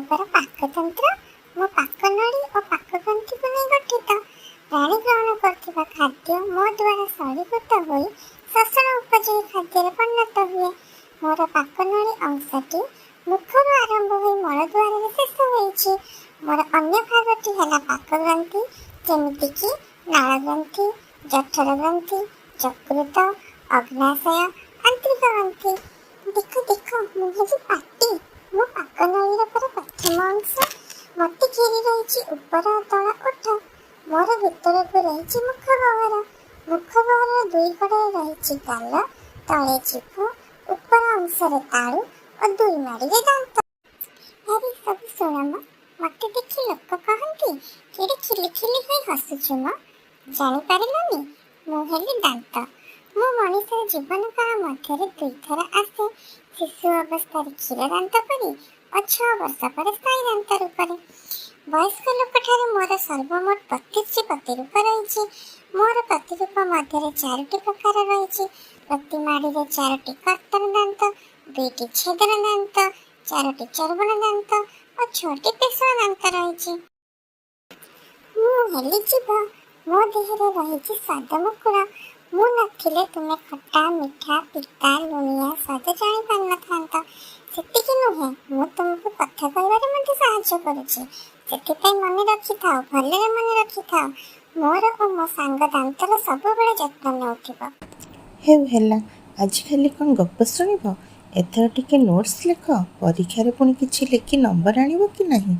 ମୁଖର ପାକତନ୍ତ୍ର ମୋ ପାକନଳୀ ଓ ପାକଗ୍ରନ୍ଥିକୁ ନେଇ ଗଠିତ। ପ୍ରାଣୀ ଗ୍ରହଣ କରୁଥିବା ଖାଦ୍ୟ ମୋ ଦ୍ୱାରା ଶରୀରଭୂତ ହୋଇ ଶୋଷଣ ଉପଯୋଗୀ ଖାଦ୍ୟରେ ପରିଣତ ହୁଏ। ମୋର ପାକନଳୀ ଅଂଶଟି ମୁଖରୁ ଆରମ୍ଭ ହୋଇ ମଳଦ୍ୱାରରେ ଶେଷ ହୋଇଛି। ମୋର ଅନ୍ୟ ଭାଗଟି ହେଲା ପାକଗ୍ରନ୍ଥି, ଯେମିତିକି ନାଳଗ୍ରନ୍ଥି, ଜଠର ଗ୍ରନ୍ଥି, ଯକୃତ, ଅଗ୍ନାଶୟ, ଆନ୍ତ୍ରିକ ଗ୍ରନ୍ଥି। ଦେଖ ଦେଖ, ମୁଁ ହେଉଛି ପାଟି। ମୋ ପାକନଳୀର ପରା ପ୍ରଥମ ଅଂଶ। ମୋତେ ଘେରି ରହିଛି ଉପର ତଳ ଓଠ। ମୋର ଭିତରକୁ ରହିଛି ମୁଖଗହ୍ୱର। ମୁଖଗହ୍ୱରର ଦୁଇ କଡ଼ରେ ରହିଛି ଗାଲ, ତଳେ ଜିଭ, ଉପର ଅଂଶରେ ତାଳୁ ଓ ଦୁଇ ମାଡ଼ିରେ ଦାନ୍ତ। ଆରେ ସବୁ ଶୁଣ ମ, ମୋତେ ଦେଖି ଲୋକ କହନ୍ତି କେଡ଼େ ଖିଲିଖିଲି ହୋଇ ହସୁଛୁ ମ। ଜାଣିପାରିଲନି, ମୁଁ ହେଲି ଦାନ୍ତ। ମୁଁ ମଣିଷର ଜୀବନକାଳ ମଧ୍ୟରେ ଦୁଇଥର ଆସେ, ଶିଶୁ ଅବସ୍ଥାରେ କ୍ଷୀର ଦାନ୍ତ ପରି ଓ 6 ବର୍ଷ ପରେ ସ୍ଥାୟୀ ଦାନ୍ତ ରୂପରେ। ବୟସ୍କ ଲୋକଠାରେ ମୋର ସର୍ବମୋଟ 32ଟି ପ୍ରତିରୂପ ରହିଛି। ମୋର ପ୍ରତିରୂପ ମଧ୍ୟରେ 4ଟି ପ୍ରକାର ରହିଛି। ପ୍ରତି ମାଡ଼ିରେ 4ଟି କର୍ତ୍ତନ ଦାନ୍ତ, 2ଟି ଛେଦନ ଦାନ୍ତ, 4ଟି ଚର୍ବଣ ଦାନ୍ତ ଓ 6ଟି ପେଷଣ ଦାନ୍ତ ରହିଛି। ମୁଁ ହେଲି ଜିଭ। ମୋ ଦେହରେ ରହିଛି ସ୍ୱାଦ ମୁକୁଳ। ମୁଁ ନଥିଲେ ତୁମେ ଖଟା, ମିଠା, ପିତା, ଲୁଣିଆ ସ୍ୱାଦ ଜାଣିପାରିନଥାନ୍ତ। ସେତିକି ନୁହେଁ, ମୁଁ ତୁମକୁ କଥା କହିବାରେ ମଧ୍ୟ ସାହାଯ୍ୟ କରୁଛି। ସେଥିପାଇଁ ମନେ ରଖିଥାଅ, ଭଲରେ ମନେ ରଖିଥାଅ। ମୋର ଓ ମୋ ସାଙ୍ଗ ଦାନ୍ତର ସବୁବେଳେ ଯତ୍ନ ନେଉଥିବ। ହେଉ ହେଲା, ଆଜିକାଲି କ'ଣ ଗପ ଶୁଣିବ? ଏଥର ଟିକେ ନୋଟ୍ସ ଲେଖ, ପରୀକ୍ଷାରେ ପୁଣି କିଛି ଲେଖି ନମ୍ବର ଆଣିବ କି ନାହିଁ।